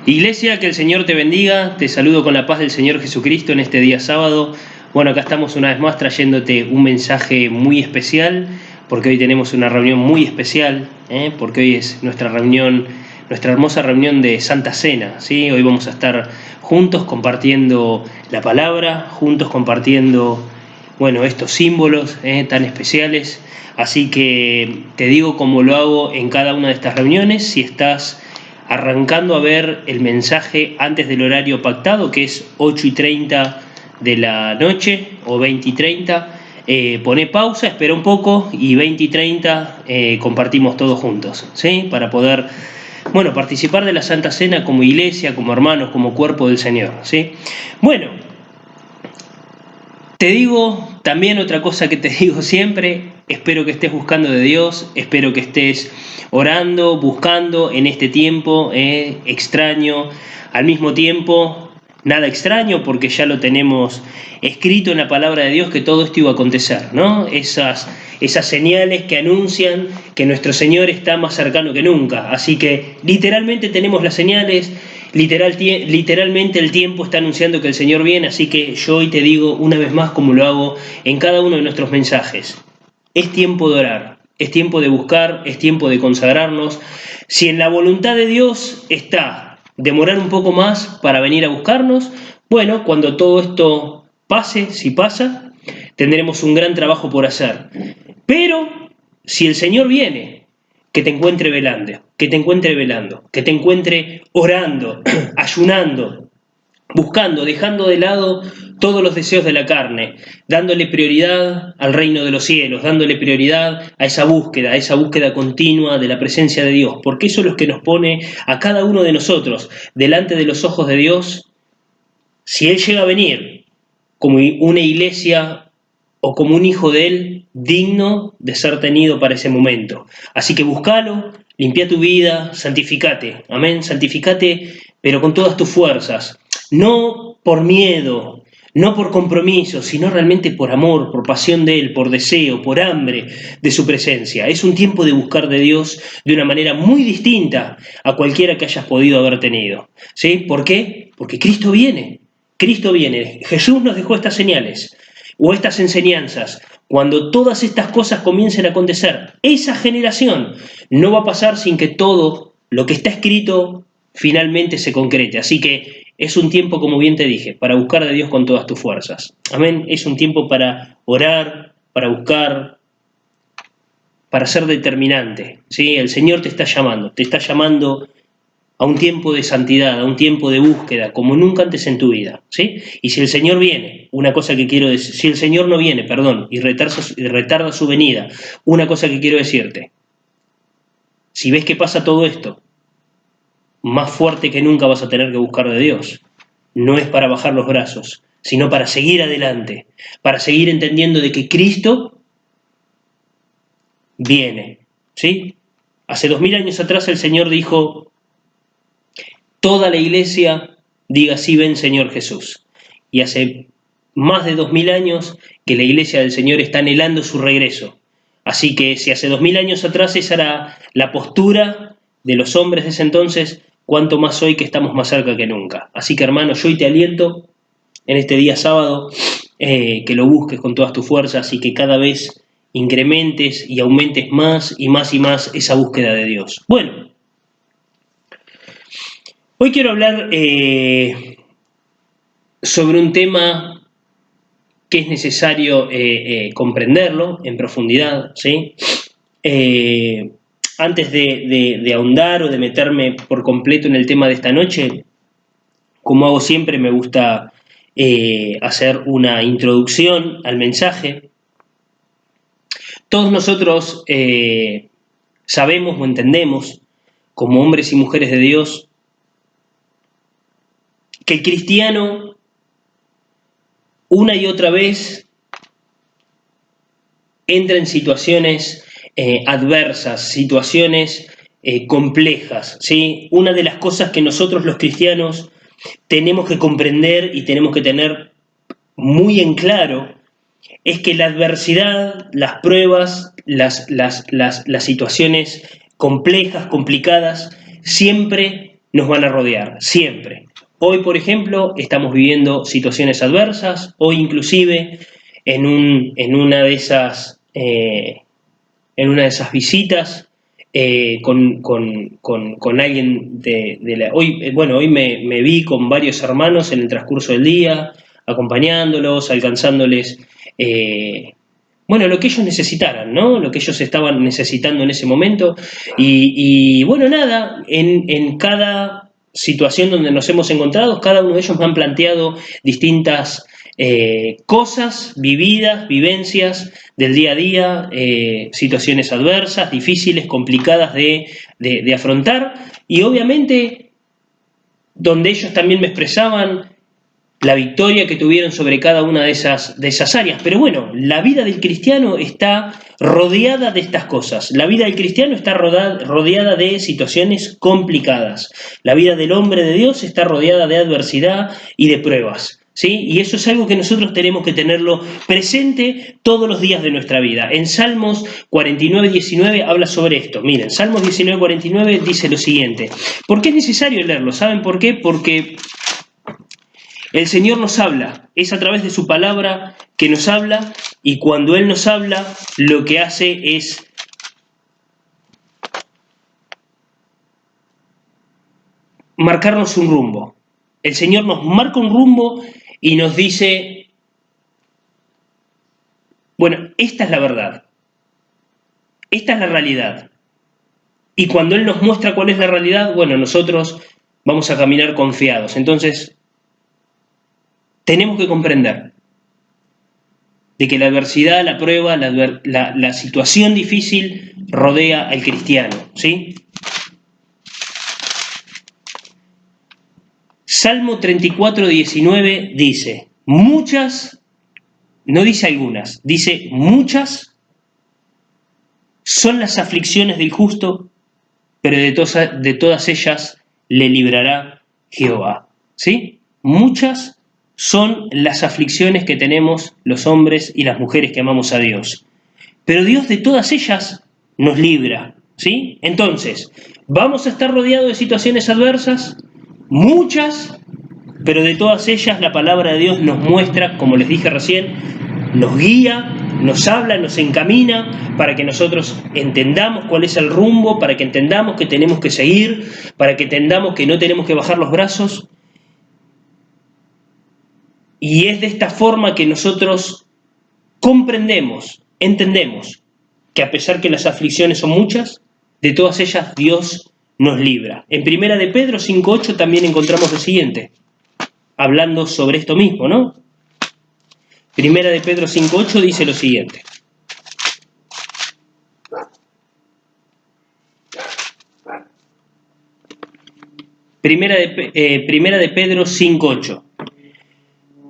Iglesia, que el Señor te bendiga, te saludo con la paz del Señor Jesucristo en este día sábado. Bueno, acá estamos una vez más trayéndote un mensaje muy especial, porque hoy tenemos una reunión muy especial, porque hoy es nuestra reunión, nuestra hermosa reunión de Santa Cena, ¿sí? Hoy vamos a estar juntos compartiendo la palabra, juntos compartiendo, bueno, estos símbolos tan especiales. Así que te digo como lo hago en cada una de estas reuniones. Si estás arrancando a ver el mensaje antes del horario pactado, que es 8:30 de la noche o 20:30, poné pausa, espera un poco y 20:30 compartimos todos juntos, ¿sí? Para poder, bueno, participar de la Santa Cena como iglesia, como hermanos, como cuerpo del Señor, ¿sí? Bueno, te digo también otra cosa que te digo siempre: espero que estés buscando de Dios, espero que estés orando, buscando en este tiempo extraño, al mismo tiempo nada extraño, porque ya lo tenemos escrito en la palabra de Dios que todo esto iba a acontecer, ¿no? Esas señales que anuncian que nuestro Señor está más cercano que nunca. Así que literalmente tenemos las señales. Literalmente el tiempo está anunciando que el Señor viene, así que yo hoy te digo una vez más, como lo hago en cada uno de nuestros mensajes: es tiempo de orar, es tiempo de buscar, es tiempo de consagrarnos. Si en la voluntad de Dios está demorar un poco más para venir a buscarnos, bueno, cuando todo esto pase, si pasa, tendremos un gran trabajo por hacer. Pero si el Señor viene, que te encuentre velando, que te encuentre orando, ayunando, buscando, dejando de lado todos los deseos de la carne, dándole prioridad al reino de los cielos, dándole prioridad a esa búsqueda continua de la presencia de Dios, porque eso es lo que nos pone a cada uno de nosotros delante de los ojos de Dios. Si Él llega a venir como una iglesia o como un hijo de Él digno de ser tenido para ese momento. Así que búscalo, limpia tu vida, santificate, amén, santificate, pero con todas tus fuerzas, no por miedo, no por compromiso, sino realmente por amor, por pasión de Él, por deseo, por hambre de su presencia. Es un tiempo de buscar de Dios de una manera muy distinta a cualquiera que hayas podido haber tenido, ¿sí? ¿Por qué? Porque Cristo viene. Cristo viene. Jesús nos dejó estas señales o estas enseñanzas. Cuando todas estas cosas comiencen a acontecer, esa generación no va a pasar sin que todo lo que está escrito finalmente se concrete. Así que es un tiempo, como bien te dije, para buscar de Dios con todas tus fuerzas. Amén. Es un tiempo para orar, para buscar, para ser determinante, ¿sí? El Señor te está llamando a un tiempo de santidad, a un tiempo de búsqueda, como nunca antes en tu vida, ¿sí? Y si el Señor viene, una cosa que quiero decir, si el Señor no viene, perdón, y retarda su venida, una cosa que quiero decirte: si ves que pasa todo esto, más fuerte que nunca vas a tener que buscar de Dios. No es para bajar los brazos, sino para seguir adelante, para seguir entendiendo de que Cristo viene, ¿sí? Hace 2000 años atrás el Señor dijo: toda la iglesia diga sí, ven Señor Jesús. Y hace más de 2000 años que la iglesia del Señor está anhelando su regreso. Así que si hace 2000 años atrás esa era la postura de los hombres de ese entonces, cuánto más hoy que estamos más cerca que nunca. Así que, hermano, yo hoy te aliento en este día sábado que lo busques con todas tus fuerzas y que cada vez incrementes y aumentes más y más y más esa búsqueda de Dios. Bueno, hoy quiero hablar sobre un tema que es necesario comprenderlo en profundidad, ¿sí? Antes de ahondar o de meterme por completo en el tema de esta noche, como hago siempre, me gusta hacer una introducción al mensaje. Todos nosotros sabemos o entendemos, como hombres y mujeres de Dios, que el cristiano una y otra vez entra en situaciones adversas, situaciones complejas, ¿sí? Una de las cosas que nosotros los cristianos tenemos que comprender y tenemos que tener muy en claro es que la adversidad, las pruebas, las situaciones complejas, complicadas, siempre nos van a rodear, siempre. Hoy, por ejemplo, estamos viviendo situaciones adversas, hoy inclusive en una de esas visitas con alguien hoy me vi con varios hermanos en el transcurso del día, acompañándolos, alcanzándoles lo que ellos necesitaran, ¿no? Lo que ellos estaban necesitando en ese momento. Y bueno, nada, en cada situación donde nos hemos encontrado, cada uno de ellos me han planteado distintas cosas vividas, vivencias del día a día, situaciones adversas, difíciles, complicadas de afrontar, y obviamente donde ellos también me expresaban la victoria que tuvieron sobre cada una de esas áreas. Pero bueno, la vida del cristiano está rodeada de estas cosas. La vida del cristiano está rodeada de situaciones complicadas. La vida del hombre de Dios está rodeada de adversidad y de pruebas, ¿sí? Y eso es algo que nosotros tenemos que tenerlo presente todos los días de nuestra vida. En Salmos 49, 19 habla sobre esto. Miren, Salmos 19, 49 dice lo siguiente. ¿Por qué es necesario leerlo? ¿Saben por qué? Porque el Señor nos habla, es a través de su palabra que nos habla, y cuando Él nos habla, lo que hace es marcarnos un rumbo. El Señor nos marca un rumbo y nos dice, bueno, esta es la verdad, esta es la realidad. Y cuando Él nos muestra cuál es la realidad, bueno, nosotros vamos a caminar confiados. Entonces, tenemos que comprender de que la adversidad, la prueba, la situación difícil rodea al cristiano, ¿sí? Salmo 34, 19 dice, muchas, no dice algunas, dice muchas son las aflicciones del justo, pero de todas ellas le librará Jehová, ¿sí? Muchas son las aflicciones que tenemos los hombres y las mujeres que amamos a Dios, pero Dios de todas ellas nos libra, ¿sí? Entonces, vamos a estar rodeados de situaciones adversas, muchas, pero de todas ellas la palabra de Dios nos muestra, como les dije recién, nos guía, nos habla, nos encamina para que nosotros entendamos cuál es el rumbo, para que entendamos que tenemos que seguir, para que entendamos que no tenemos que bajar los brazos. Y es de esta forma que nosotros comprendemos, entendemos que a pesar que las aflicciones son muchas, de todas ellas Dios nos libra. En Primera de Pedro 5:8 también encontramos lo siguiente, hablando sobre esto mismo, ¿no? Primera de Pedro 5:8 dice lo siguiente. Primera de Pedro 5:8.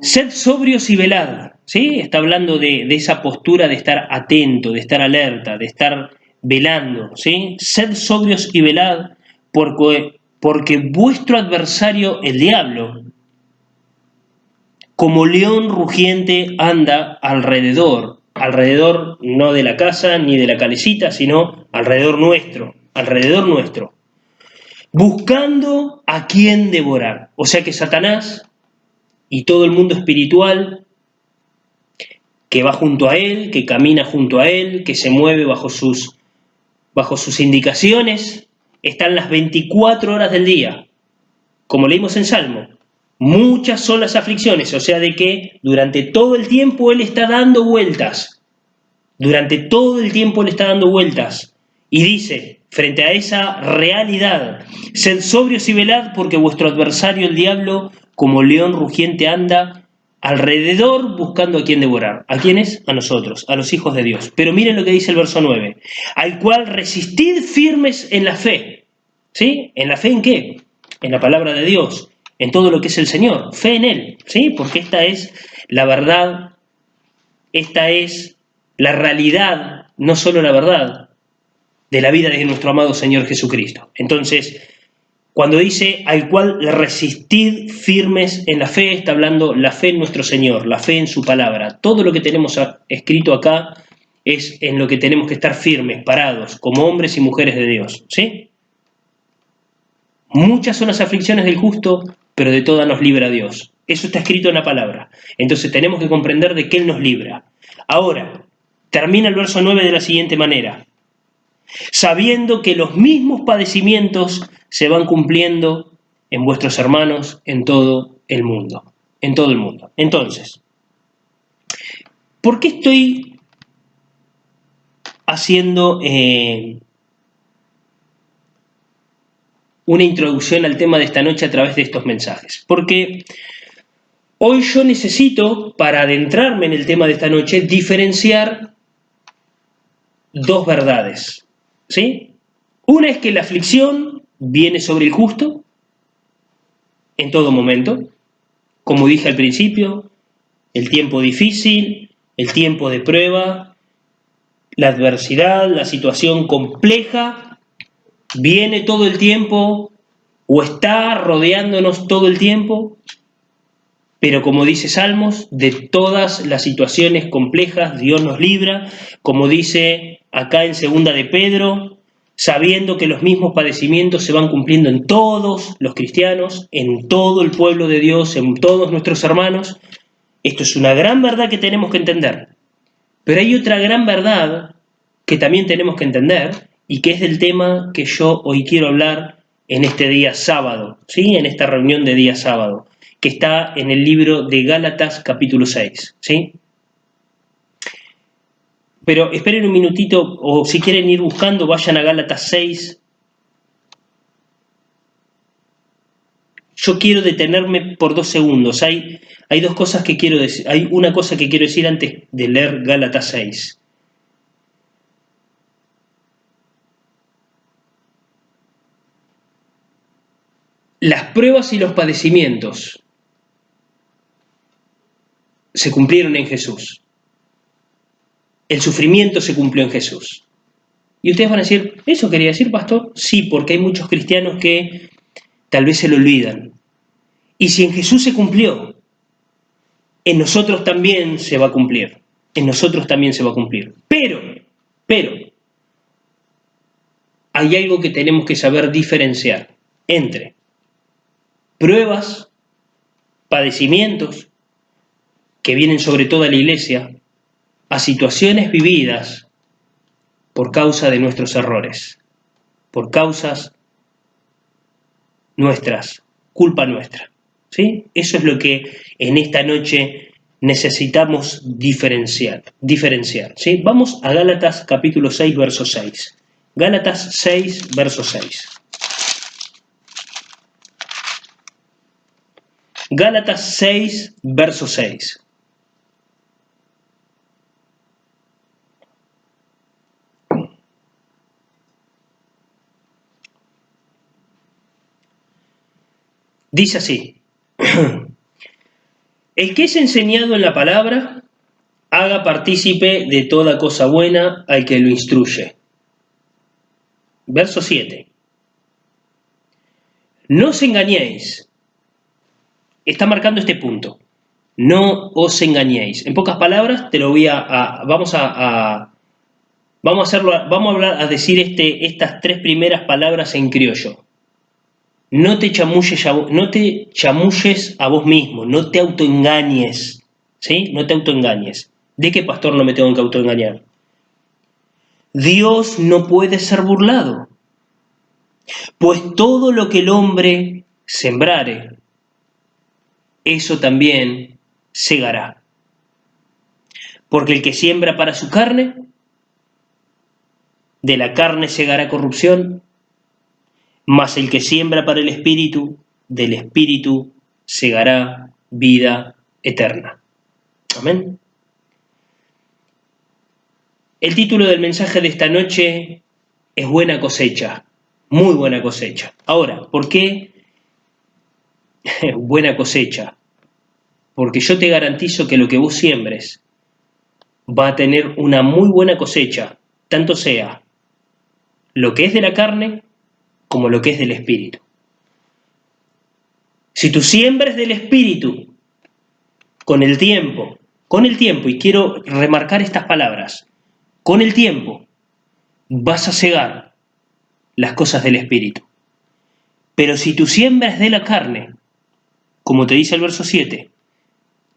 Sed sobrios y velad, ¿sí? Está hablando de esa postura de estar atento, de estar alerta, de estar velando, ¿sí? Sed sobrios y velad, porque vuestro adversario, el diablo, como león rugiente anda alrededor no de la casa ni de la calecita, sino alrededor nuestro, buscando a quien devorar. O sea que Satanás y todo el mundo espiritual que va junto a él, que camina junto a él, que se mueve bajo sus indicaciones, están las 24 horas del día, como leímos en Salmo. Muchas son las aflicciones, o sea de que durante todo el tiempo Él está dando vueltas. Durante todo el tiempo Él está dando vueltas. Y dice, frente a esa realidad, sed sobrios y velad, porque vuestro adversario el diablo, como león rugiente, anda alrededor buscando a quien devorar. ¿A quiénes? A nosotros, a los hijos de Dios. Pero miren lo que dice el verso 9. Al cual resistid firmes en la fe. ¿Sí? ¿En la fe en qué? En la palabra de Dios, en todo lo que es el Señor, fe en Él, ¿sí? Porque esta es la verdad, esta es la realidad, no solo la verdad, de la vida de nuestro amado Señor Jesucristo. Entonces, cuando dice al cual resistid firmes en la fe, está hablando la fe en nuestro Señor, la fe en su palabra. Todo lo que tenemos escrito acá es en lo que tenemos que estar firmes, parados, como hombres y mujeres de Dios, ¿sí? Muchas son las aflicciones del justo, pero de todas nos libra Dios. Eso está escrito en la palabra. Entonces tenemos que comprender de qué Él nos libra. Ahora, termina el verso 9 de la siguiente manera: sabiendo que los mismos padecimientos se van cumpliendo en vuestros hermanos en todo el mundo. En todo el mundo. Entonces, ¿por qué estoy haciendo una introducción al tema de esta noche a través de estos mensajes? Porque hoy yo necesito, para adentrarme en el tema de esta noche, diferenciar dos verdades, ¿sí? Una es que la aflicción viene sobre el justo en todo momento, como dije al principio, el tiempo difícil, el tiempo de prueba, la adversidad, la situación compleja, viene todo el tiempo o está rodeándonos todo el tiempo, pero como dice Salmos, de todas las situaciones complejas Dios nos libra, como dice acá en segunda de Pedro, sabiendo que los mismos padecimientos se van cumpliendo en todos los cristianos, en todo el pueblo de Dios, en todos nuestros hermanos. Esto es una gran verdad que tenemos que entender. Pero hay otra gran verdad que también tenemos que entender y que es del tema que yo hoy quiero hablar en este día sábado, ¿sí? En esta reunión de día sábado, que está en el libro de Gálatas capítulo 6, ¿sí? Pero esperen un minutito, o si quieren ir buscando, vayan a Gálatas 6. Yo quiero detenerme por 2 segundos. Hay dos cosas que quiero decir. Hay una cosa que quiero decir antes de leer Gálatas 6. Las pruebas y los padecimientos se cumplieron en Jesús. El sufrimiento se cumplió en Jesús. Y ustedes van a decir, ¿eso quería decir, pastor? Sí, porque hay muchos cristianos que tal vez se lo olvidan. Y si en Jesús se cumplió, en nosotros también se va a cumplir. En nosotros también se va a cumplir. Pero, hay algo que tenemos que saber diferenciar entre pruebas, padecimientos que vienen sobre toda la iglesia, a situaciones vividas por causa de nuestros errores, por causas nuestras, culpa nuestra. ¿Sí? Eso es lo que en esta noche necesitamos diferenciar. ¿Sí? Vamos a Gálatas capítulo 6, verso 6. Gálatas 6, verso 6. Gálatas 6, verso 6. Dice así: el que es enseñado en la palabra, haga partícipe de toda cosa buena al que lo instruye. Verso 7. No os engañéis. Está marcando este punto. No os engañéis. En pocas palabras, te lo voy vamos a decir estas 3 primeras palabras en criollo. No te chamulles a vos mismo, no te autoengañes, ¿sí? No te autoengañes. ¿De qué, pastor, no me tengo que autoengañar? Dios no puede ser burlado, pues todo lo que el hombre sembrare, eso también segará. Porque el que siembra para su carne, de la carne segará corrupción, mas el que siembra para el Espíritu, del Espíritu segará vida eterna. Amén. El título del mensaje de esta noche es Buena cosecha, muy buena cosecha. Ahora, ¿por qué buena cosecha? Porque yo te garantizo que lo que vos siembres va a tener una muy buena cosecha, tanto sea lo que es de la carne como lo que es del Espíritu. Si tú siembres del Espíritu con el tiempo, y quiero remarcar estas palabras, con el tiempo vas a cegar las cosas del Espíritu. Pero si tu siembra es de la carne, como te dice el verso 7,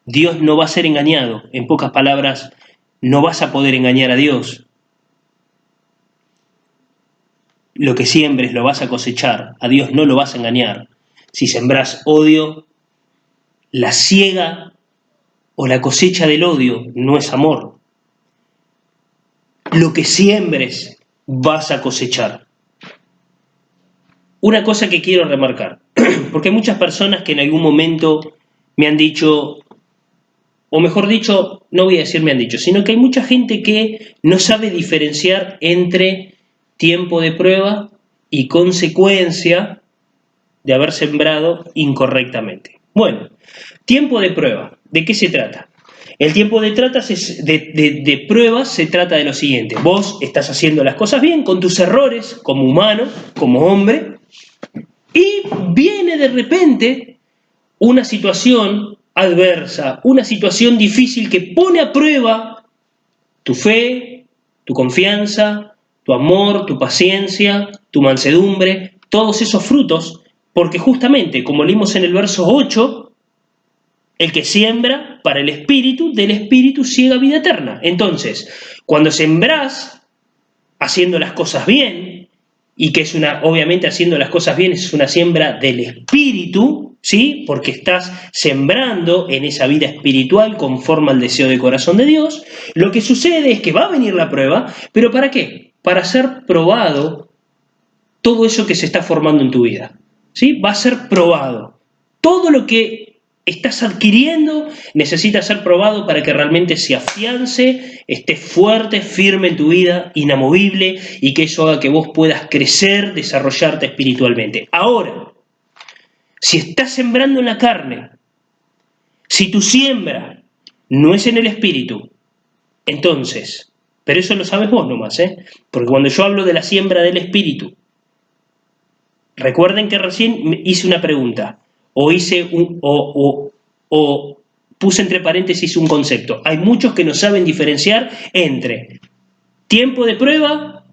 Dios no va a ser engañado. En pocas palabras, no vas a poder engañar a Dios. Lo que siembres lo vas a cosechar. A Dios no lo vas a engañar. Si sembrás odio, la siega o la cosecha del odio no es amor. Lo que siembres vas a cosechar. Una cosa que quiero remarcar, porque hay muchas personas que en algún momento me han dicho, o mejor dicho, no voy a decir me han dicho, sino que hay mucha gente que no sabe diferenciar entre tiempo de prueba y consecuencia de haber sembrado incorrectamente. Bueno, tiempo de prueba, ¿de qué se trata? El tiempo de prueba se trata de lo siguiente: vos estás haciendo las cosas bien con tus errores como humano, como hombre, y viene de repente una situación adversa, una situación difícil que pone a prueba tu fe, tu confianza, tu amor, tu paciencia, tu mansedumbre, todos esos frutos, porque justamente, como leímos en el verso 8, el que siembra para el Espíritu, del Espíritu ciega vida eterna. Entonces, cuando sembrás haciendo las cosas bien, y que obviamente haciendo las cosas bien es una siembra del Espíritu, ¿sí? Porque estás sembrando en esa vida espiritual conforme al deseo del corazón de Dios, lo que sucede es que va a venir la prueba, pero ¿para qué? Para ser probado todo eso que se está formando en tu vida, ¿sí? Va a ser probado. Todo lo que estás adquiriendo necesita ser probado para que realmente se afiance, esté fuerte, firme en tu vida, inamovible, y que eso haga que vos puedas crecer, desarrollarte espiritualmente. Ahora, si estás sembrando en la carne, si tu siembra no es en el espíritu, entonces, pero eso lo sabes vos nomás, porque cuando yo hablo de la siembra del espíritu, recuerden que recién hice una pregunta, o puse entre paréntesis un concepto. Hay muchos que no saben diferenciar entre tiempo de prueba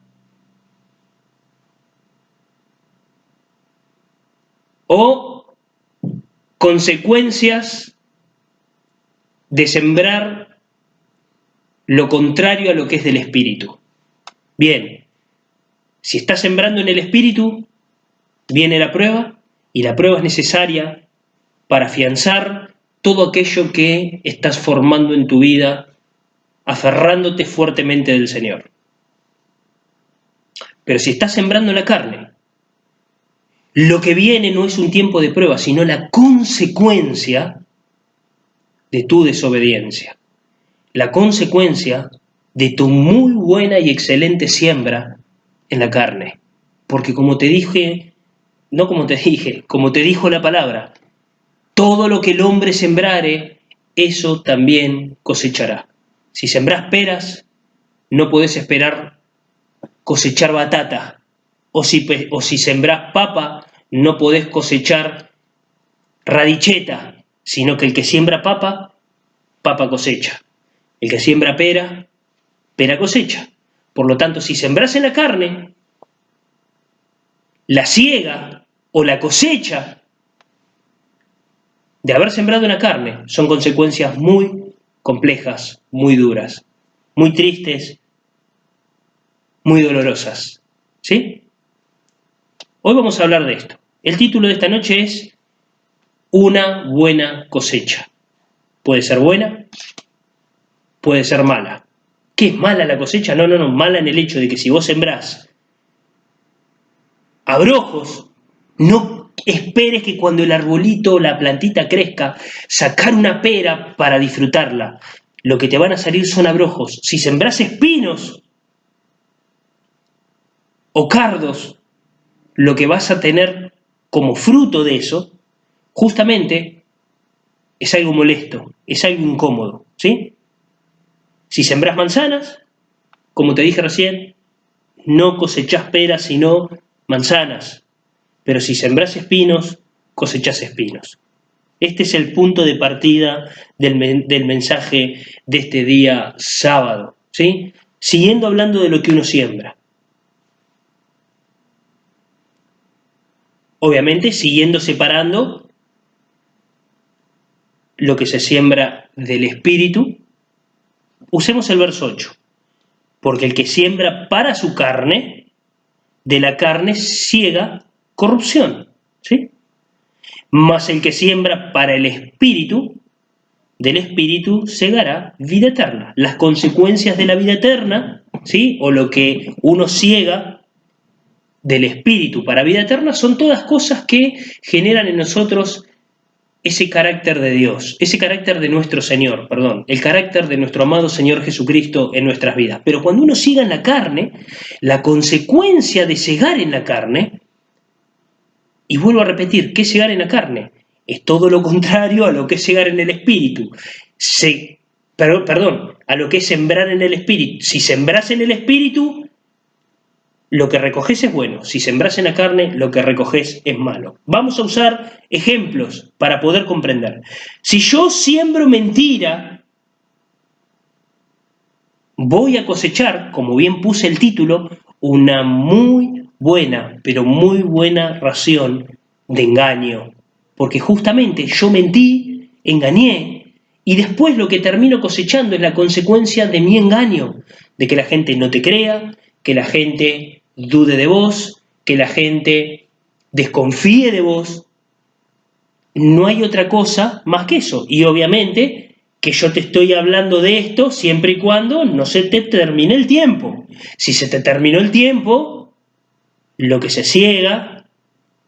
o consecuencias de sembrar lo contrario a lo que es del espíritu. Bien, si estás sembrando en el espíritu, viene la prueba, y la prueba es necesaria para afianzar todo aquello que estás formando en tu vida, aferrándote fuertemente del Señor. Pero si estás sembrando la carne, lo que viene no es un tiempo de prueba, sino la consecuencia de tu desobediencia, la consecuencia de tu muy buena y excelente siembra en la carne. Porque como te dije, no como te dije, como te dijo la palabra, todo lo que el hombre sembrare, eso también cosechará. Si sembrás peras, no podés esperar cosechar batata, o si sembrás papa, no podés cosechar radicheta, sino que el que siembra papa, papa cosecha. El que siembra pera, pera cosecha. Por lo tanto, si sembrás en la carne, la siega o la cosecha de haber sembrado en la carne son consecuencias muy complejas, muy duras, muy tristes, muy dolorosas. ¿Sí? Hoy vamos a hablar de esto. El título de esta noche es Una buena cosecha. Puede ser buena, puede ser mala. ¿Qué es mala la cosecha? No, mala en el hecho de que si vos sembrás abrojos, no esperes que cuando el arbolito o la plantita crezca, sacar una pera para disfrutarla. Lo que te van a salir son abrojos. Si sembrás espinos o cardos, lo que vas a tener como fruto de eso, justamente, es algo molesto, es algo incómodo, ¿sí? Si sembrás manzanas, como te dije recién, no cosechás peras, sino manzanas. Pero si sembrás espinos, cosechás espinos. Este es el punto de partida del mensaje de este día sábado, ¿sí? Siguiendo hablando de lo que uno siembra. obviamente siguiendo separando lo que se siembra del espíritu. Usemos el verso 8. Porque el que siembra para su carne, de la carne ciega corrupción, ¿sí? Mas el que siembra para el espíritu, del espíritu segará vida eterna. Las consecuencias de la vida eterna, ¿sí? O lo que uno ciega del espíritu para vida eterna son todas cosas que generan en nosotros ese carácter de Dios, ese carácter de nuestro Señor, perdón, el carácter de nuestro amado Señor Jesucristo en nuestras vidas. Pero cuando uno siga en la carne, la consecuencia de cegar en la carne, y vuelvo a repetir, ¿qué es cegar en la carne? Es todo lo contrario a lo que es cegar en el espíritu. Perdón, a lo que es sembrar en el espíritu. Si sembrás en el espíritu, lo que recoges es bueno. Si sembrás en la carne, lo que recoges es malo. Vamos a usar ejemplos para poder comprender. Si yo siembro mentira, voy a cosechar, como bien puse el título, una muy buena, pero muy buena ración de engaño. Porque justamente yo mentí, engañé, y después lo que termino cosechando es la consecuencia de mi engaño, de que la gente no te crea, que la gente dude de vos, que la gente desconfíe de vos. No hay otra cosa más que eso. Y obviamente que yo te estoy hablando de esto siempre y cuando no se te termine el tiempo. Si se te terminó el tiempo, lo que se ciega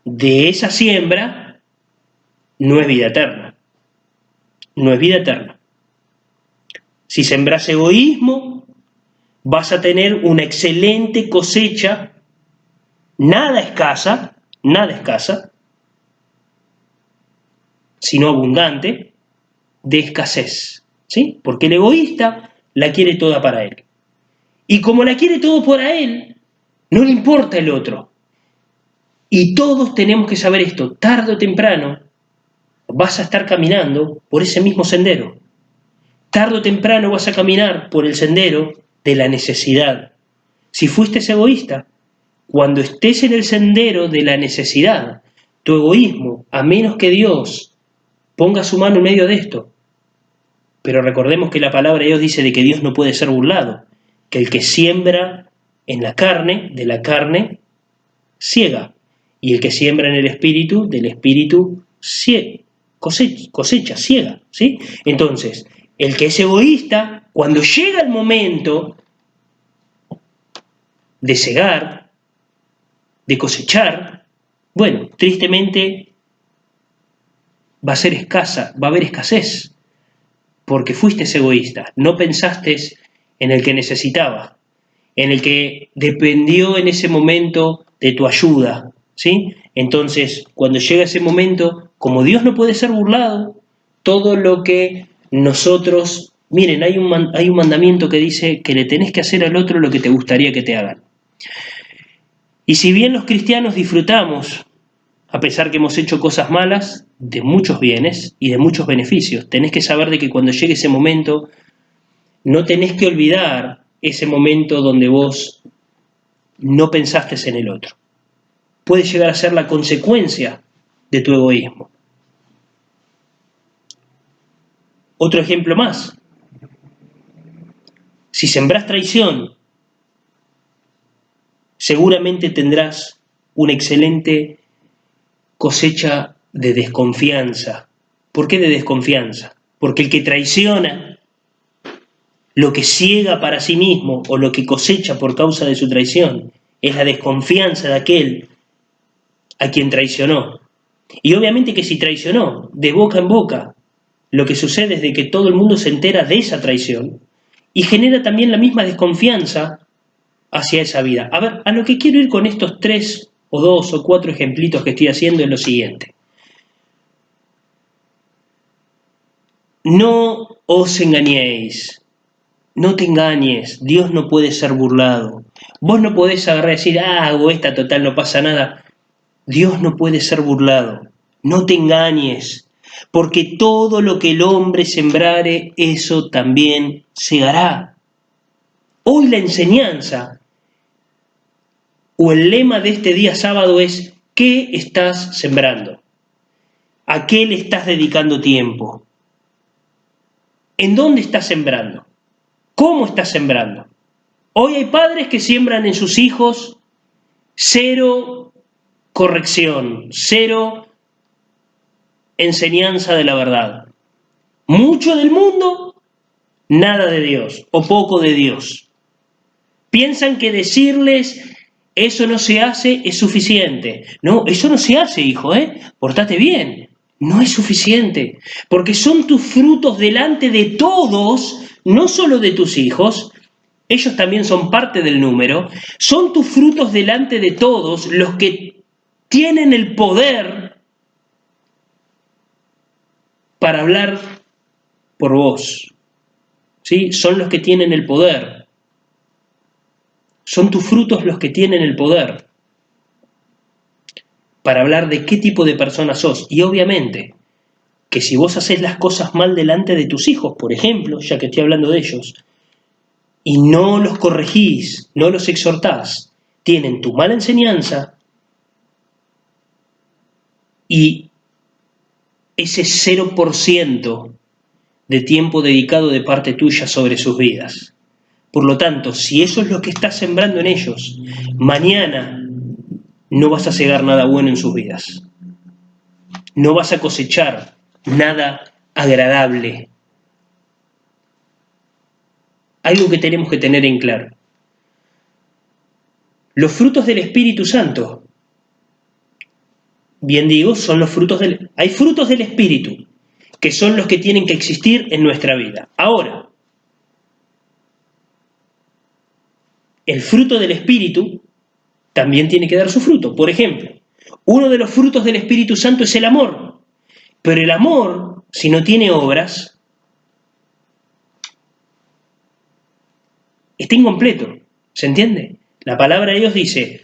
de esa siembra no es vida eterna. No es vida eterna. Si sembras egoísmo, vas a tener una excelente cosecha, nada escasa, sino abundante, de escasez, ¿sí? Porque el egoísta la quiere toda para él. Y como la quiere todo para él, no le importa el otro. Y todos tenemos que saber esto, tarde o temprano vas a estar caminando por ese mismo sendero. Tarde o temprano vas a caminar por el sendero de la necesidad. Si fuiste egoísta, cuando estés en el sendero de la necesidad, tu egoísmo, a menos que Dios ponga su mano en medio de esto, pero recordemos que la palabra de Dios dice de que Dios no puede ser burlado, que el que siembra en la carne, de la carne, ciega, y el que siembra en el espíritu, del espíritu, cosecha, ciega, ¿sí? Entonces, el que es egoísta, cuando llega el momento de cegar, de cosechar, bueno, tristemente va a ser escasa, va a haber escasez, porque fuiste egoísta, no pensaste en el que necesitaba, en el que dependió en ese momento de tu ayuda, ¿sí? Entonces, cuando llega ese momento, como Dios no puede ser burlado, todo lo que nosotros, miren, hay un mandamiento que dice que le tenés que hacer al otro lo que te gustaría que te hagan. Y si bien los cristianos disfrutamos, a pesar que hemos hecho cosas malas, de muchos bienes y de muchos beneficios, tenés que saber de que cuando llegue ese momento, no tenés que olvidar ese momento donde vos no pensaste en el otro. Puede llegar a ser la consecuencia de tu egoísmo. Otro ejemplo más. Si sembrás traición, seguramente tendrás una excelente cosecha de desconfianza. ¿Por qué de desconfianza? Porque el que traiciona, lo que ciega para sí mismo o lo que cosecha por causa de su traición, es la desconfianza de aquel a quien traicionó. Y obviamente que si traicionó, de boca en boca, lo que sucede es de que todo el mundo se entera de esa traición y genera también la misma desconfianza hacia esa vida. A ver, a lo que quiero ir con estos 3 o 2 o 4 ejemplitos que estoy haciendo es lo siguiente. No os engañéis, no te engañes, Dios no puede ser burlado. Vos no podés agarrar y decir, hago esta, total, no pasa nada. Dios no puede ser burlado, no te engañes, porque todo lo que el hombre sembrare, eso también segará. Hoy la enseñanza o el lema de este día sábado es ¿Qué estás sembrando? ¿A qué le estás dedicando tiempo? ¿En dónde estás sembrando? ¿Cómo estás sembrando? Hoy hay padres que siembran en sus hijos cero corrección, cero enseñanza de la verdad. Mucho del mundo, nada de Dios o poco de Dios. Piensan que decirles eso no se hace es suficiente. No, eso no se hace, hijo, portate bien. No es suficiente, porque son tus frutos delante de todos, no solo de tus hijos, ellos también son parte del número, son tus frutos delante de todos los que tienen el poder para hablar por vos. ¿Sí? Son los que tienen el poder. Son tus frutos los que tienen el poder para hablar de qué tipo de persona sos. Y obviamente que si vos haces las cosas mal delante de tus hijos, por ejemplo, ya que estoy hablando de ellos, y no los corregís, no los exhortás, tienen tu mala enseñanza y ese 0% de tiempo dedicado de parte tuya sobre sus vidas. Por lo tanto, si eso es lo que estás sembrando en ellos, mañana no vas a cegar nada bueno en sus vidas. No vas a cosechar nada agradable. Algo que tenemos que tener en claro. Los frutos del Espíritu Santo, bien digo, son los frutos del... Hay frutos del Espíritu, que son los que tienen que existir en nuestra vida. Ahora, el fruto del Espíritu también tiene que dar su fruto. Por ejemplo, uno de los frutos del Espíritu Santo es el amor. Pero el amor, si no tiene obras, está incompleto. ¿Se entiende? La palabra de Dios dice,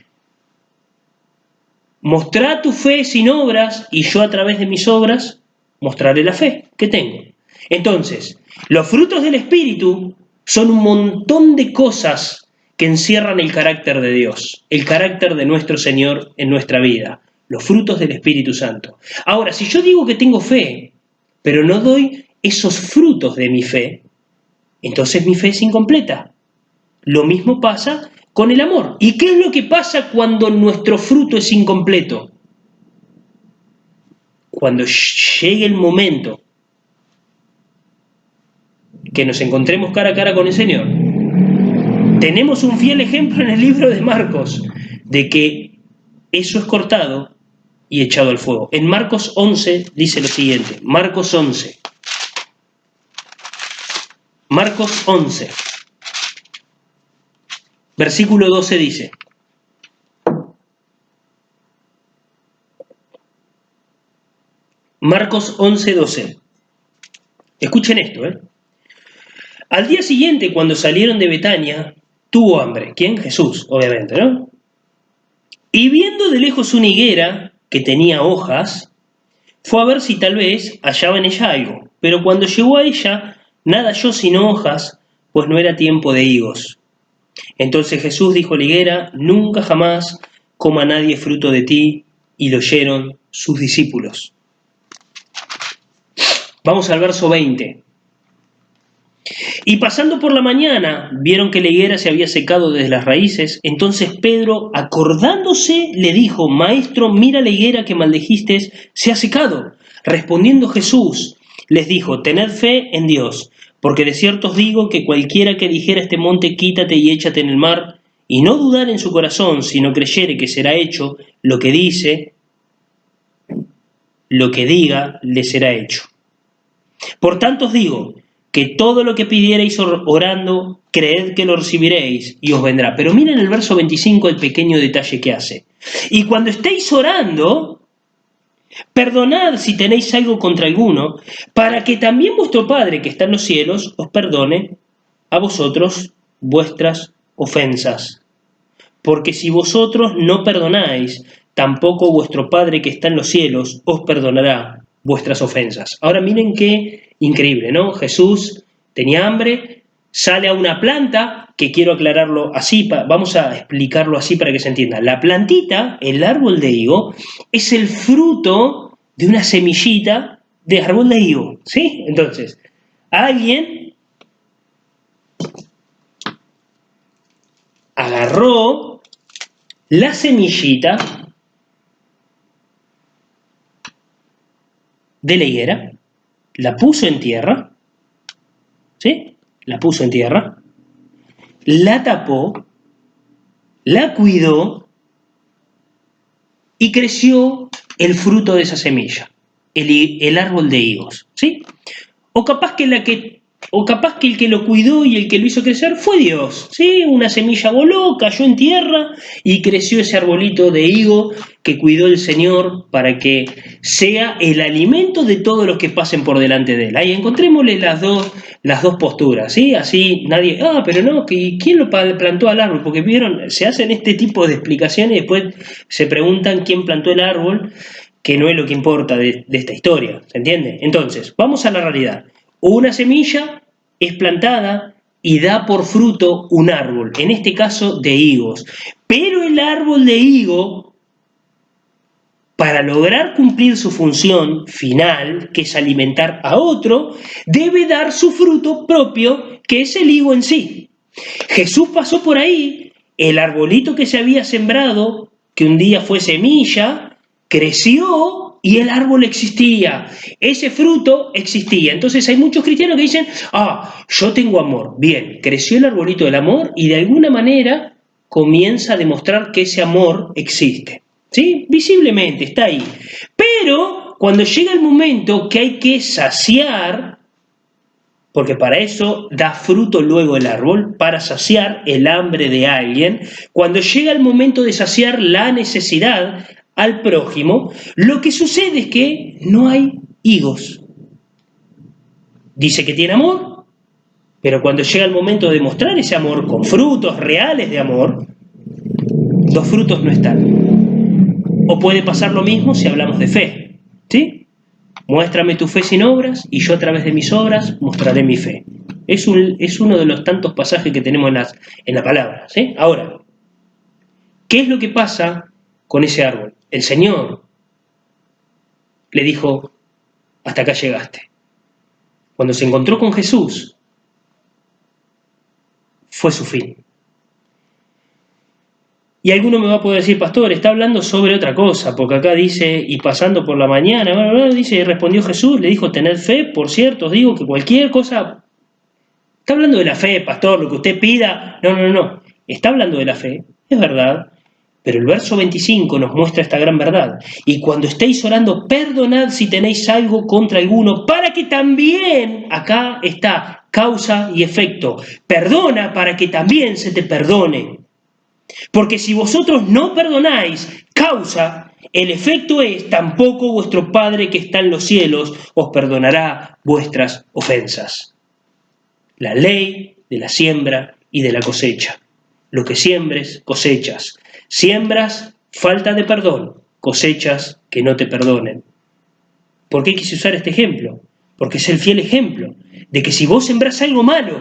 mostrá tu fe sin obras y yo a través de mis obras mostraré la fe que tengo. Entonces, los frutos del Espíritu son un montón de cosas que encierran el carácter de Dios, el carácter de nuestro Señor en nuestra vida, los frutos del Espíritu Santo. Ahora, si yo digo que tengo fe, pero no doy esos frutos de mi fe, entonces mi fe es incompleta. Lo mismo pasa con el amor. ¿Y qué es lo que pasa cuando nuestro fruto es incompleto? Cuando llegue el momento que nos encontremos cara a cara con el Señor, tenemos un fiel ejemplo en el libro de Marcos, de que eso es cortado y echado al fuego. En Marcos 11 dice lo siguiente, Marcos 11, versículo 12 dice, Marcos 11, 12. Escuchen esto, Al día siguiente, cuando salieron de Betania, tuvo hambre. ¿Quién? Jesús, obviamente, ¿no? Y viendo de lejos una higuera que tenía hojas, fue a ver si tal vez hallaba en ella algo. Pero cuando llegó a ella, nada halló sino hojas, pues no era tiempo de higos. Entonces Jesús dijo a la higuera, nunca jamás coma nadie fruto de ti, y lo oyeron sus discípulos. Vamos al verso 20. Y pasando por la mañana, vieron que la higuera se había secado desde las raíces. Entonces Pedro, acordándose, le dijo, Maestro, mira la higuera que maldijiste, se ha secado. Respondiendo Jesús, les dijo, tened fe en Dios, porque de cierto os digo que cualquiera que dijera a este monte, quítate y échate en el mar, y no dudar en su corazón, sino creyere que será hecho lo que dice, lo que diga, le será hecho. Por tanto os digo, que todo lo que pidiereis orando, creed que lo recibiréis y os vendrá. Pero miren el verso 25, el pequeño detalle que hace. Y cuando estéis orando, perdonad si tenéis algo contra alguno, para que también vuestro Padre que está en los cielos os perdone a vosotros vuestras ofensas. Porque si vosotros no perdonáis, tampoco vuestro Padre que está en los cielos os perdonará vuestras ofensas. Ahora miren qué increíble, ¿no? Jesús tenía hambre, sale a una planta, que quiero aclararlo así, vamos a explicarlo así para que se entienda. La plantita, el árbol de higo, es el fruto de una semillita de árbol de higo, ¿sí? Entonces, alguien agarró la semillita de la higuera, la puso en tierra, ¿sí? La puso en tierra, la tapó, la cuidó y creció el fruto de esa semilla, el árbol de higos, ¿sí? O capaz que el que lo cuidó y el que lo hizo crecer fue Dios, ¿sí? Una semilla voló, cayó en tierra y creció ese arbolito de higo que cuidó el Señor para que sea el alimento de todos los que pasen por delante de él. Ahí encontrémosle las dos posturas, ¿sí? Así nadie, pero no, ¿quién lo plantó al árbol? Porque vieron, se hacen este tipo de explicaciones y después se preguntan quién plantó el árbol, que no es lo que importa de esta historia, ¿se entiende? Entonces, vamos a la realidad. Una semilla es plantada y da por fruto un árbol, en este caso de higos. Pero el árbol de higo, para lograr cumplir su función final, que es alimentar a otro, debe dar su fruto propio, que es el higo en sí. Jesús pasó por ahí, el arbolito que se había sembrado, que un día fue semilla, creció y el árbol existía, ese fruto existía. Entonces hay muchos cristianos que dicen, yo tengo amor. Bien, creció el arbolito del amor y de alguna manera comienza a demostrar que ese amor existe. ¿Sí? Visiblemente está ahí. Pero cuando llega el momento que hay que saciar, porque para eso da fruto luego el árbol, para saciar el hambre de alguien, cuando llega el momento de saciar la necesidad al prójimo, lo que sucede es que no hay higos. Dice que tiene amor, pero cuando llega el momento de mostrar ese amor con frutos reales de amor, los frutos no están. O puede pasar lo mismo si hablamos de fe, ¿sí? Muéstrame tu fe sin obras y yo a través de mis obras mostraré mi fe. Es uno de los tantos pasajes que tenemos en la palabra, ¿sí? Ahora, ¿qué es lo que pasa con ese árbol? El Señor le dijo, hasta acá llegaste. Cuando se encontró con Jesús, fue su fin. Y alguno me va a poder decir, pastor, está hablando sobre otra cosa, porque acá dice, y pasando por la mañana, dice, y respondió Jesús, le dijo, tened fe, por cierto, os digo que cualquier cosa, está hablando de la fe, pastor, lo que usted pida, no, está hablando de la fe, es verdad, pero el verso 25 nos muestra esta gran verdad, y cuando estéis orando, perdonad si tenéis algo contra alguno, para que también, acá está, causa y efecto, perdona para que también se te perdone. Porque si vosotros no perdonáis, causa, el efecto es, tampoco vuestro Padre que está en los cielos os perdonará vuestras ofensas. La ley de la siembra y de la cosecha. Lo que siembres, cosechas. Siembras falta de perdón, cosechas que no te perdonen. ¿Por qué quise usar este ejemplo? Porque es el fiel ejemplo de que si vos sembrás algo malo,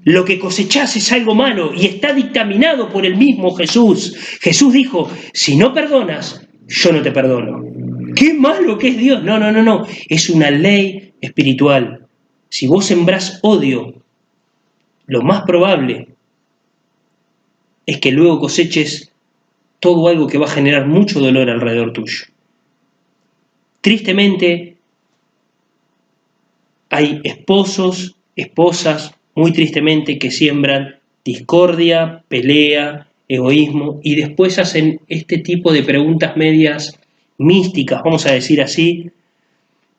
lo que cosechás es algo malo y está dictaminado por el mismo Jesús. Jesús dijo, si no perdonas, yo no te perdono. ¡Qué malo que es Dios! No. Es una ley espiritual. Si vos sembrás odio, lo más probable es que luego coseches todo algo que va a generar mucho dolor alrededor tuyo. Tristemente, hay esposos, esposas, muy tristemente, que siembran discordia, pelea, egoísmo, y después hacen este tipo de preguntas medias místicas, vamos a decir así,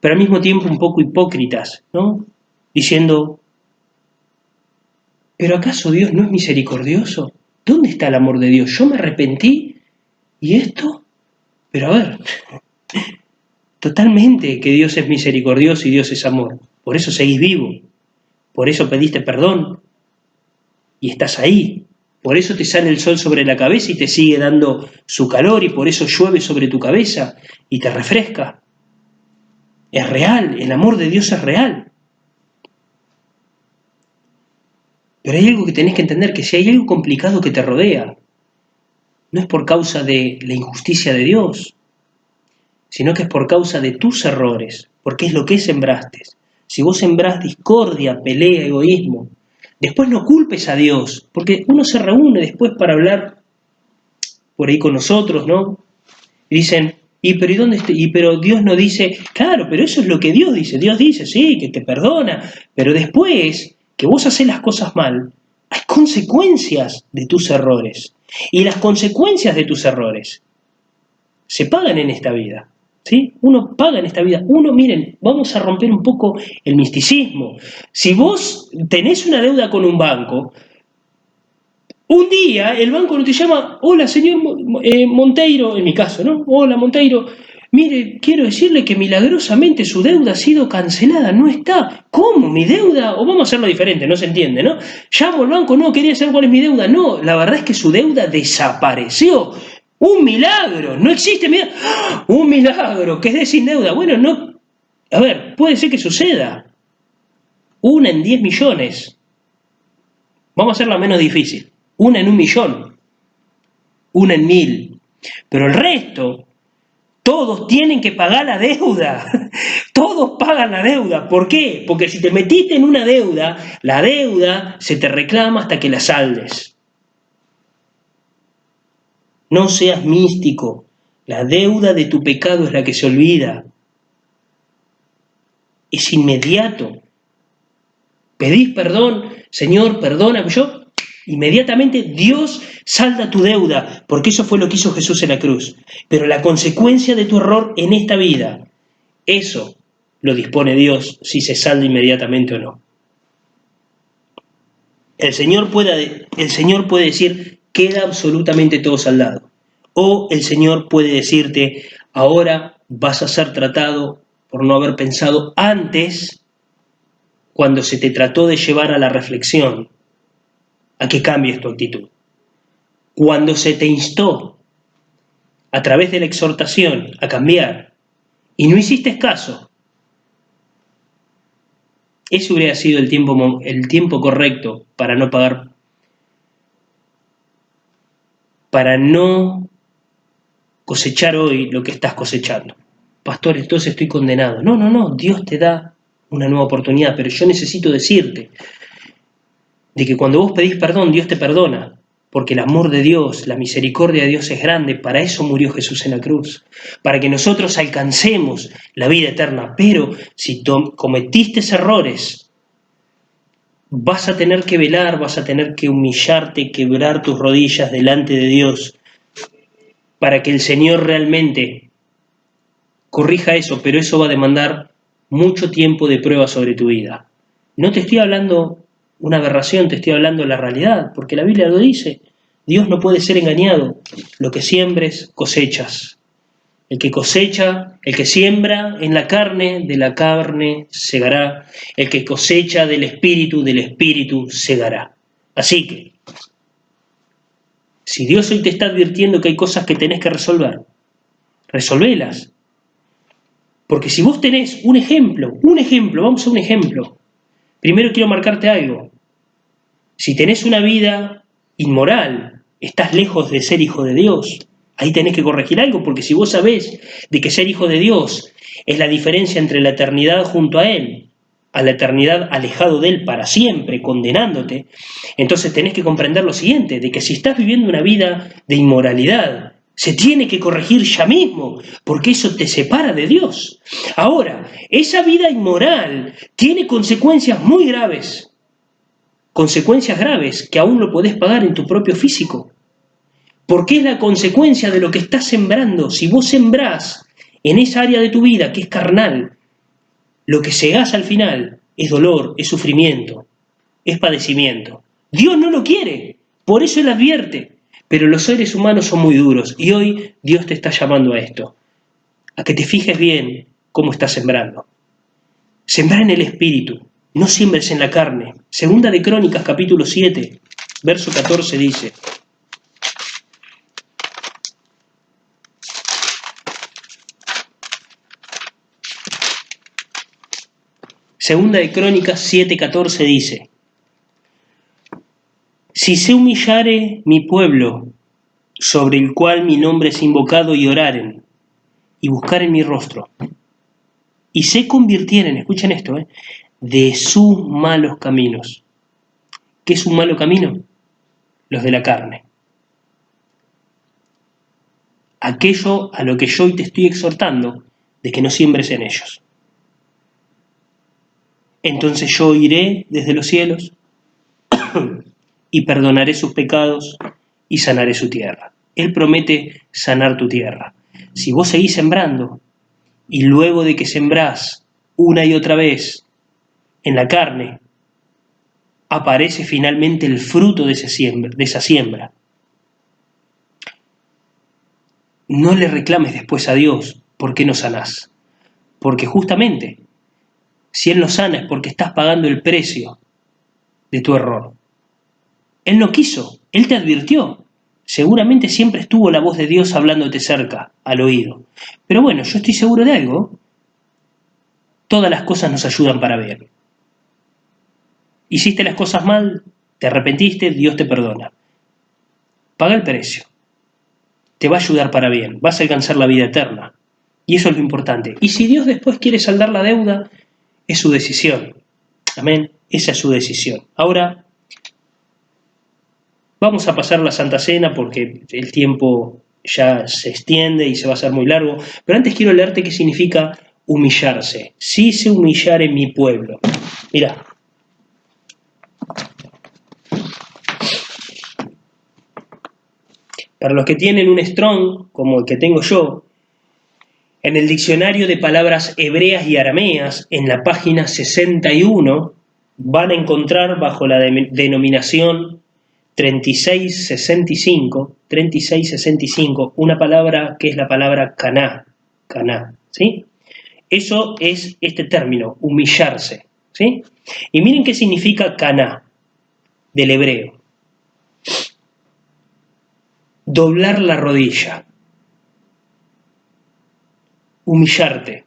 pero al mismo tiempo un poco hipócritas, ¿no? Diciendo, ¿pero acaso Dios no es misericordioso? ¿Dónde está el amor de Dios? Yo me arrepentí, ¿y esto? Pero a ver, totalmente que Dios es misericordioso y Dios es amor. Por eso seguís vivo, por eso pediste perdón y estás ahí. Por eso te sale el sol sobre la cabeza y te sigue dando su calor, y por eso llueve sobre tu cabeza y te refresca. Es real, el amor de Dios es real. Pero hay algo que tenés que entender, que si hay algo complicado que te rodea, no es por causa de la injusticia de Dios, sino que es por causa de tus errores, porque es lo que sembraste. Si vos sembrás discordia, pelea, egoísmo, después no culpes a Dios, porque uno se reúne después para hablar por ahí con nosotros, ¿no? Y dicen, ¿y dónde está? Pero Dios no dice, claro, pero eso es lo que Dios dice. Dios dice, sí, que te perdona, pero después que vos haces las cosas mal, hay consecuencias de tus errores. Y las consecuencias de tus errores se pagan en esta vida. ¿Sí? Uno paga en esta vida. Miren, vamos a romper un poco el misticismo. Si vos tenés una deuda con un banco, un día el banco no te llama, hola señor Monteiro, en mi caso, ¿no? Hola Monteiro, mire, quiero decirle que milagrosamente su deuda ha sido cancelada, no está. ¿Cómo? ¿Mi deuda? O vamos a hacerlo diferente, no se entiende, ¿no? Llamo al banco, no, quería saber cuál es mi deuda. No, la verdad es que su deuda desapareció. Un milagro, no existe mi deuda. ¡Ah! Un milagro, quedé sin deuda. Bueno, no, a ver, puede ser que suceda. 1 en 10 millones. Vamos a hacerla menos difícil. 1 en 1.000.000. 1 en 1.000. Pero el resto, todos tienen que pagar la deuda. Todos pagan la deuda. ¿Por qué? Porque si te metiste en una deuda, la deuda se te reclama hasta que la saldes. No seas místico. La deuda de tu pecado es la que se olvida. Es inmediato. Pedís perdón, Señor, perdona. Inmediatamente Dios salda tu deuda, porque eso fue lo que hizo Jesús en la cruz. Pero la consecuencia de tu error en esta vida, eso lo dispone Dios si se salda inmediatamente o no. El Señor puede decir, queda absolutamente todo saldado. O el Señor puede decirte, ahora vas a ser tratado por no haber pensado antes, cuando se te trató de llevar a la reflexión, a que cambies tu actitud. Cuando se te instó a través de la exhortación a cambiar y no hiciste caso, ese hubiera sido el tiempo correcto para no pagar, para no cosechar hoy lo que estás cosechando. Pastor, entonces estoy condenado. No, Dios te da una nueva oportunidad, pero yo necesito decirte de que cuando vos pedís perdón, Dios te perdona, porque el amor de Dios, la misericordia de Dios es grande, para eso murió Jesús en la cruz, para que nosotros alcancemos la vida eterna. Pero si cometiste errores, vas a tener que velar, vas a tener que humillarte, quebrar tus rodillas delante de Dios, para que el Señor realmente corrija eso, pero eso va a demandar mucho tiempo de prueba sobre tu vida. No te estoy hablando una aberración, te estoy hablando de la realidad, porque la Biblia lo dice. Dios no puede ser engañado. Lo que siembres, cosechas. El que cosecha, el que siembra en la carne, de la carne segará. El que cosecha del espíritu segará. Así que, si Dios hoy te está advirtiendo que hay cosas que tenés que resolver, resolvelas. Porque si vos tenés un ejemplo, vamos a un ejemplo. Primero quiero marcarte algo. Si tenés una vida inmoral, estás lejos de ser hijo de Dios. Ahí tenés que corregir algo, porque si vos sabés de que ser hijo de Dios es la diferencia entre la eternidad junto a Él, a la eternidad alejado de Él para siempre, condenándote, entonces tenés que comprender lo siguiente, de que si estás viviendo una vida de inmoralidad, se tiene que corregir ya mismo, porque eso te separa de Dios. Ahora, esa vida inmoral tiene consecuencias muy graves, consecuencias graves que aún lo podés pagar en tu propio físico, porque es la consecuencia de lo que estás sembrando. Si vos sembrás en esa área de tu vida que es carnal, lo que segás al final es dolor, es sufrimiento, es padecimiento. Dios no lo quiere, por eso Él advierte, pero los seres humanos son muy duros y hoy Dios te está llamando a esto, a que te fijes bien cómo estás sembrando. Sembrar en el Espíritu, no siembres en la carne. Segunda de Crónicas, capítulo 7, verso 14 dice: Segunda de Crónicas 7:14 dice: Si se humillare mi pueblo, sobre el cual mi nombre es invocado, y oraren, y buscaren mi rostro, y se convirtieren, escuchen esto, de sus malos caminos. ¿Qué es un malo camino? Los de la carne. Aquello a lo que yo hoy te estoy exhortando, de que no siembres en ellos. Entonces yo iré desde los cielos y perdonaré sus pecados y sanaré su tierra. Él promete sanar tu tierra. Si vos seguís sembrando, y luego de que sembrás una y otra vez en la carne, aparece finalmente el fruto de esa siembra. No le reclames después a Dios por qué no sanás. Porque justamente, si Él no sana es porque estás pagando el precio de tu error. Él no quiso, Él te advirtió. Seguramente siempre estuvo la voz de Dios hablándote cerca, al oído. Pero bueno, yo estoy seguro de algo. Todas las cosas nos ayudan para bien. Hiciste las cosas mal, te arrepentiste, Dios te perdona. Paga el precio. Te va a ayudar para bien, vas a alcanzar la vida eterna. Y eso es lo importante. Y si Dios después quiere saldar la deuda, es su decisión. Amén. Esa es su decisión. Ahora, vamos a pasar la Santa Cena porque el tiempo ya se extiende y se va a hacer muy largo. Pero antes quiero leerte qué significa humillarse. Si se humillare mi pueblo. Mirá. Para los que tienen un Strong, como el que tengo yo, en el diccionario de palabras hebreas y arameas, en la página 61, van a encontrar bajo la denominación 3665, una palabra que es la palabra caná, ¿sí? Eso es este término, humillarse, ¿sí? Y miren qué significa caná, del hebreo. Doblar la rodilla, humillarte,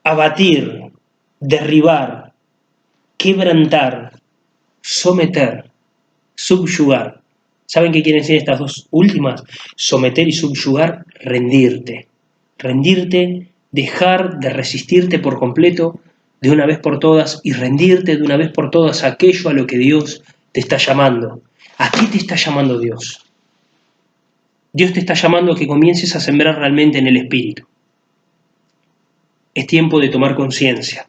abatir, derribar, quebrantar, someter, subyugar. ¿Saben qué quieren decir estas dos últimas? Someter y subyugar, rendirte. Rendirte, dejar de resistirte por completo de una vez por todas y rendirte de una vez por todas a aquello a lo que Dios te está llamando. ¿A qué te está llamando Dios? Dios te está llamando a que comiences a sembrar realmente en el Espíritu. Es tiempo de tomar conciencia.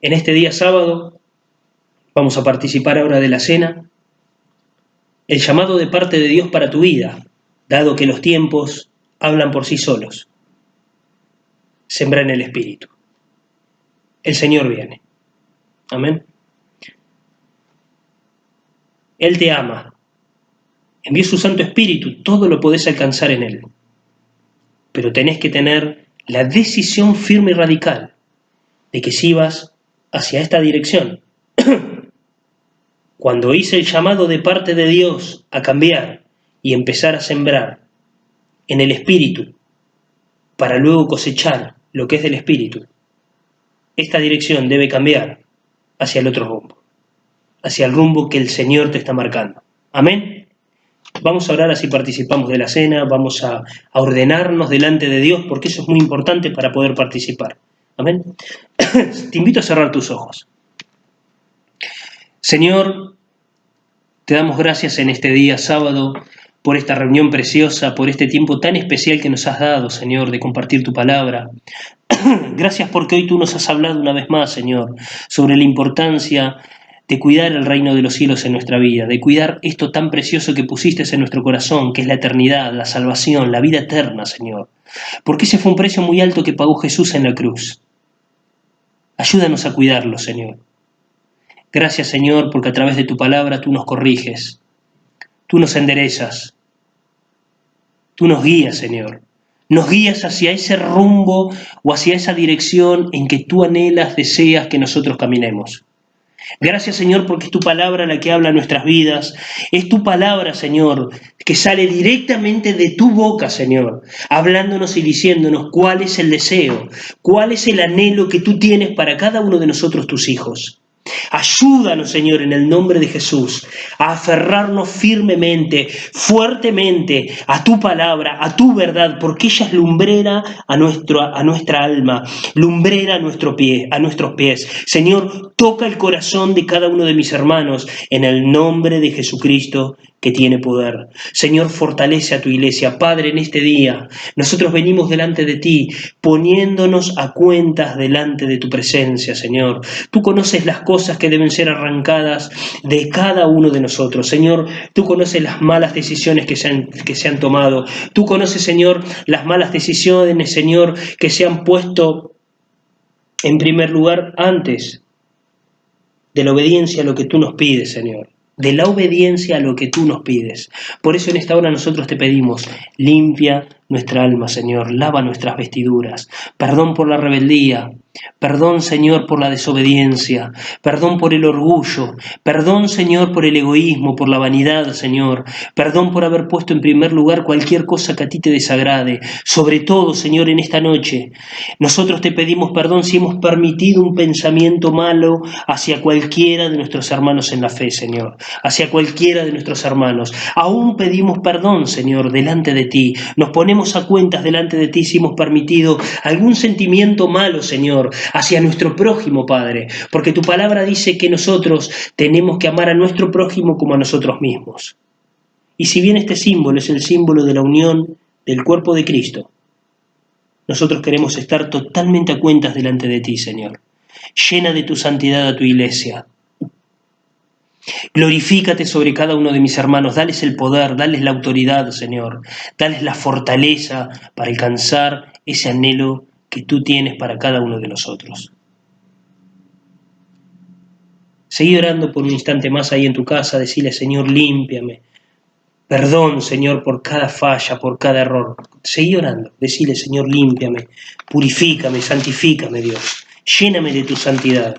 En este día sábado vamos a participar ahora de la cena. El llamado de parte de Dios para tu vida, dado que los tiempos hablan por sí solos. Sembra en el Espíritu. El Señor viene. Amén. Él te ama. Envió su Santo Espíritu, todo lo podés alcanzar en Él. Pero tenés que tener la decisión firme y radical de que si vas hacia esta dirección. Cuando hice el llamado de parte de Dios a cambiar y empezar a sembrar en el Espíritu para luego cosechar lo que es del Espíritu, esta dirección debe cambiar hacia el otro rumbo, hacia el rumbo que el Señor te está marcando. Amén. Vamos a orar así participamos de la cena, vamos a ordenarnos delante de Dios porque eso es muy importante para poder participar. Amén. Te invito a cerrar tus ojos. Señor, te damos gracias en este día sábado por esta reunión preciosa, por este tiempo tan especial que nos has dado, Señor, de compartir tu palabra. Gracias porque hoy tú nos has hablado una vez más, Señor, sobre la importancia de cuidar el reino de los cielos en nuestra vida, de cuidar esto tan precioso que pusiste en nuestro corazón, que es la eternidad, la salvación, la vida eterna, Señor. Porque ese fue un precio muy alto que pagó Jesús en la cruz. Ayúdanos a cuidarlo, Señor. Gracias, Señor, porque a través de tu palabra tú nos corriges, tú nos enderezas, tú nos guías, Señor. Nos guías hacia ese rumbo o hacia esa dirección en que tú anhelas, deseas que nosotros caminemos. Gracias, Señor, porque es tu palabra la que habla en nuestras vidas. Es tu palabra, Señor, que sale directamente de tu boca, Señor, hablándonos y diciéndonos cuál es el deseo, cuál es el anhelo que tú tienes para cada uno de nosotros, tus hijos. Ayúdanos, Señor, en el nombre de Jesús, a aferrarnos firmemente, fuertemente a tu palabra, a tu verdad, porque ella es lumbrera a nuestra alma, lumbrera a nuestros pies. Señor, toca el corazón de cada uno de mis hermanos en el nombre de Jesucristo, que tiene poder. Señor, fortalece a tu iglesia. Padre, en este día nosotros venimos delante de ti, poniéndonos a cuentas delante de tu presencia, Señor. Tú conoces las cosas que deben ser arrancadas de cada uno de nosotros. Señor, tú conoces las malas decisiones que se han tomado. Tú conoces, Señor, las malas decisiones, Señor, que se han puesto en primer lugar antes de la obediencia a lo que tú nos pides, Señor. De la obediencia a lo que tú nos pides. Por eso en esta hora nosotros te pedimos, limpia nuestra alma, Señor, lava nuestras vestiduras, perdón por la rebeldía, perdón, Señor, por la desobediencia, perdón por el orgullo, perdón, Señor, por el egoísmo, por la vanidad, Señor, perdón por haber puesto en primer lugar cualquier cosa que a ti te desagrade. Sobre todo, Señor, en esta noche, nosotros te pedimos perdón si hemos permitido un pensamiento malo hacia cualquiera de nuestros hermanos en la fe, Señor, hacia cualquiera de nuestros hermanos. Aún pedimos perdón, Señor, delante de ti. Nos ponemos a cuentas delante de ti si hemos permitido algún sentimiento malo, Señor, hacia nuestro prójimo, Padre, porque tu palabra dice que nosotros tenemos que amar a nuestro prójimo como a nosotros mismos. Y si bien este símbolo es el símbolo de la unión del cuerpo de Cristo, nosotros queremos estar totalmente a cuentas delante de ti, Señor. Llena de tu santidad a tu iglesia. Glorifícate sobre cada uno de mis hermanos, dales el poder, dales la autoridad, Señor, dales la fortaleza para alcanzar ese anhelo que tú tienes para cada uno de nosotros. Seguí orando por un instante más ahí en tu casa, decile, Señor, límpiame. Perdón, Señor, por cada falla, por cada error. Seguí orando, decile, Señor, límpiame, purifícame, santifícame, Dios. Lléname de tu santidad.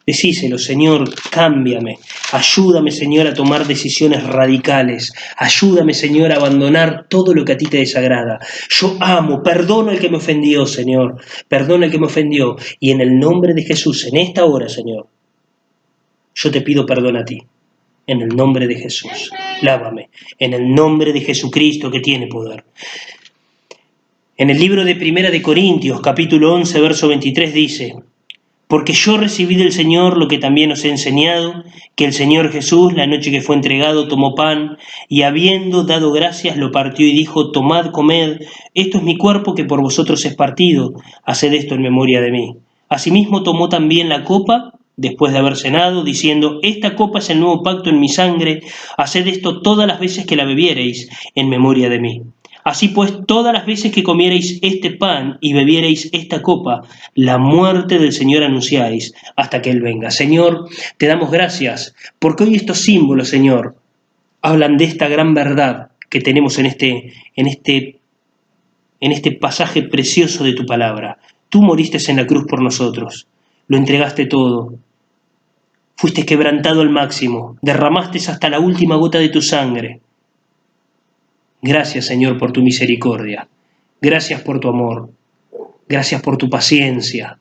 Decíselo, Señor, cámbiame. Ayúdame, Señor, a tomar decisiones radicales. Ayúdame, Señor, a abandonar todo lo que a ti te desagrada. Yo amo, perdono al que me ofendió, Señor. Perdono al que me ofendió. Y en el nombre de Jesús, en esta hora, Señor, yo te pido perdón a ti. En el nombre de Jesús. Lávame. En el nombre de Jesucristo que tiene poder. En el libro de Primera de Corintios, capítulo 11, verso 23, dice: porque yo recibí del Señor lo que también os he enseñado, que el Señor Jesús, la noche que fue entregado, tomó pan, y habiendo dado gracias, lo partió y dijo: tomad, comed, esto es mi cuerpo que por vosotros es partido, haced esto en memoria de mí. Asimismo tomó también la copa, después de haber cenado, diciendo: esta copa es el nuevo pacto en mi sangre, haced esto todas las veces que la bebiereis, en memoria de mí. Así pues, todas las veces que comiereis este pan y bebiereis esta copa, la muerte del Señor anunciáis hasta que Él venga. Señor, te damos gracias, porque hoy estos símbolos, Señor, hablan de esta gran verdad que tenemos en este pasaje precioso de tu palabra. Tú moriste en la cruz por nosotros, lo entregaste todo, fuiste quebrantado al máximo, derramaste hasta la última gota de tu sangre. Gracias, Señor, por tu misericordia. Gracias por tu amor. Gracias por tu paciencia.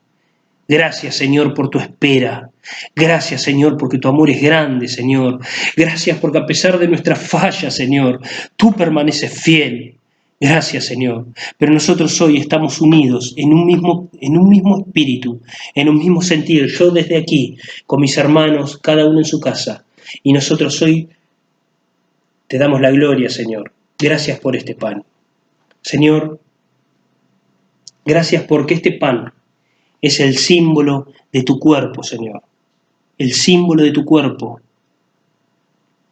Gracias, Señor, por tu espera. Gracias, Señor, porque tu amor es grande, Señor. Gracias porque a pesar de nuestras fallas, Señor, tú permaneces fiel. Gracias, Señor. Pero nosotros hoy estamos unidos en un mismo espíritu, en un mismo sentido. Yo desde aquí, con mis hermanos, cada uno en su casa. Y nosotros hoy te damos la gloria, Señor. Gracias por este pan. Señor, gracias porque este pan es el símbolo de tu cuerpo, Señor. El símbolo de tu cuerpo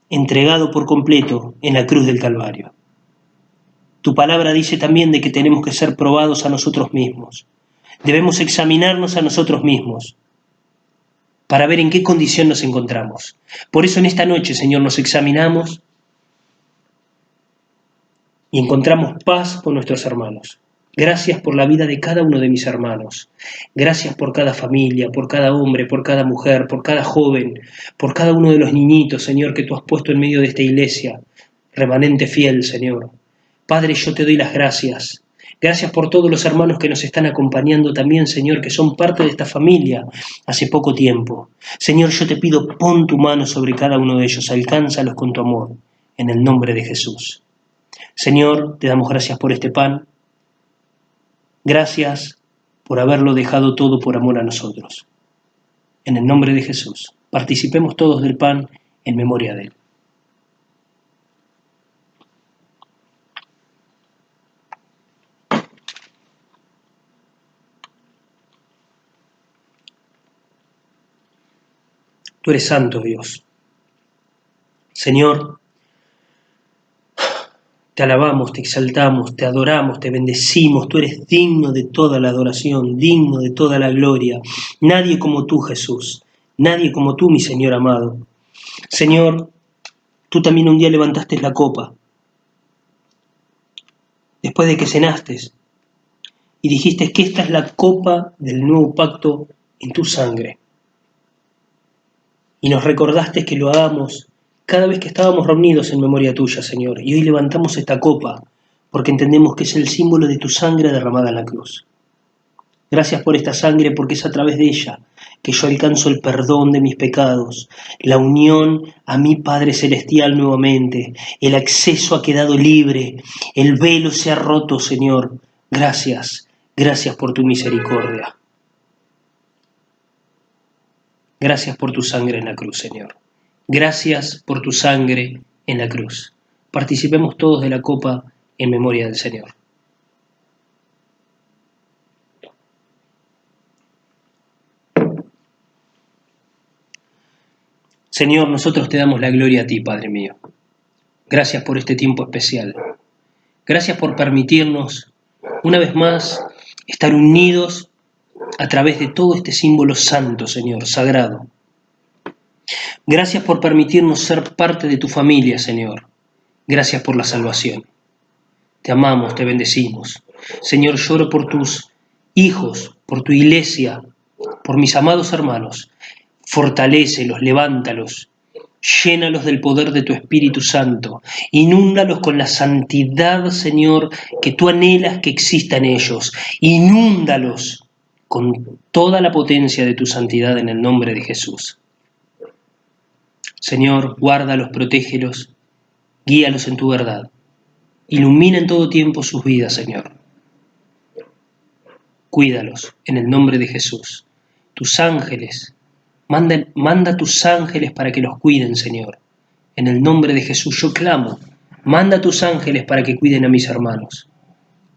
entregado por completo en la cruz del Calvario. Tu palabra dice también de que tenemos que ser probados a nosotros mismos. Debemos examinarnos a nosotros mismos para ver en qué condición nos encontramos. Por eso en esta noche, Señor, nos examinamos y encontramos paz con nuestros hermanos. Gracias por la vida de cada uno de mis hermanos. Gracias por cada familia, por cada hombre, por cada mujer, por cada joven, por cada uno de los niñitos, Señor, que tú has puesto en medio de esta iglesia. Remanente fiel, Señor. Padre, yo te doy las gracias. Gracias por todos los hermanos que nos están acompañando también, Señor, que son parte de esta familia hace poco tiempo. Señor, yo te pido, pon tu mano sobre cada uno de ellos, alcánzalos con tu amor, en el nombre de Jesús. Señor, te damos gracias por este pan. Gracias por haberlo dejado todo por amor a nosotros. En el nombre de Jesús, participemos todos del pan en memoria de Él. Tú eres santo, Dios. Señor, te alabamos, te exaltamos, te adoramos, te bendecimos. Tú eres digno de toda la adoración, digno de toda la gloria. Nadie como tú, Jesús. Nadie como tú, mi Señor amado. Señor, tú también un día levantaste la copa, después de que cenaste, y dijiste que esta es la copa del nuevo pacto en tu sangre. Y nos recordaste que lo hagamos cada vez que estábamos reunidos en memoria tuya, Señor. Y hoy levantamos esta copa porque entendemos que es el símbolo de tu sangre derramada en la cruz. Gracias por esta sangre, porque es a través de ella que yo alcanzo el perdón de mis pecados, la unión a mi Padre Celestial nuevamente, el acceso ha quedado libre, el velo se ha roto, Señor. Gracias, gracias por tu misericordia. Gracias por tu sangre en la cruz, Señor. Gracias por tu sangre en la cruz. Participemos todos de la copa en memoria del Señor. Señor, nosotros te damos la gloria a ti, Padre mío. Gracias por este tiempo especial. Gracias por permitirnos, una vez más, estar unidos a través de todo este símbolo santo, Señor, sagrado. Gracias por permitirnos ser parte de tu familia, Señor. Gracias por la salvación. Te amamos, te bendecimos. Señor, lloro por tus hijos, por tu iglesia, por mis amados hermanos. Fortalécelos, levántalos, llénalos del poder de tu Espíritu Santo, inúndalos con la santidad, Señor, que tú anhelas que exista en ellos, inúndalos con toda la potencia de tu santidad en el nombre de Jesús. Señor, guárdalos, protégelos, guíalos en tu verdad, ilumina en todo tiempo sus vidas, Señor. Cuídalos en el nombre de Jesús. Tus ángeles, manda tus ángeles para que los cuiden, Señor. En el nombre de Jesús yo clamo, manda tus ángeles para que cuiden a mis hermanos.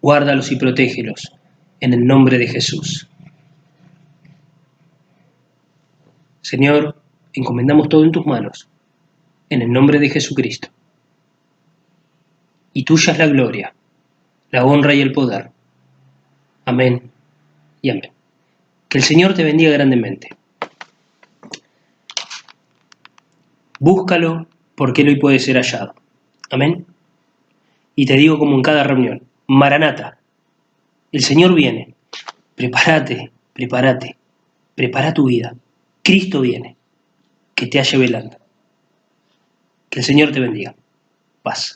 Guárdalos y protégelos, en el nombre de Jesús. Señor, encomendamos todo en tus manos, en el nombre de Jesucristo. Y tuya es la gloria, la honra y el poder. Amén y amén. Que el Señor te bendiga grandemente. Búscalo porque Él hoy puede ser hallado. Amén. Y te digo como en cada reunión, Maranata, el Señor viene. Prepárate, prepárate, prepara tu vida. Cristo viene, que te halle velando. Que el Señor te bendiga. Paz.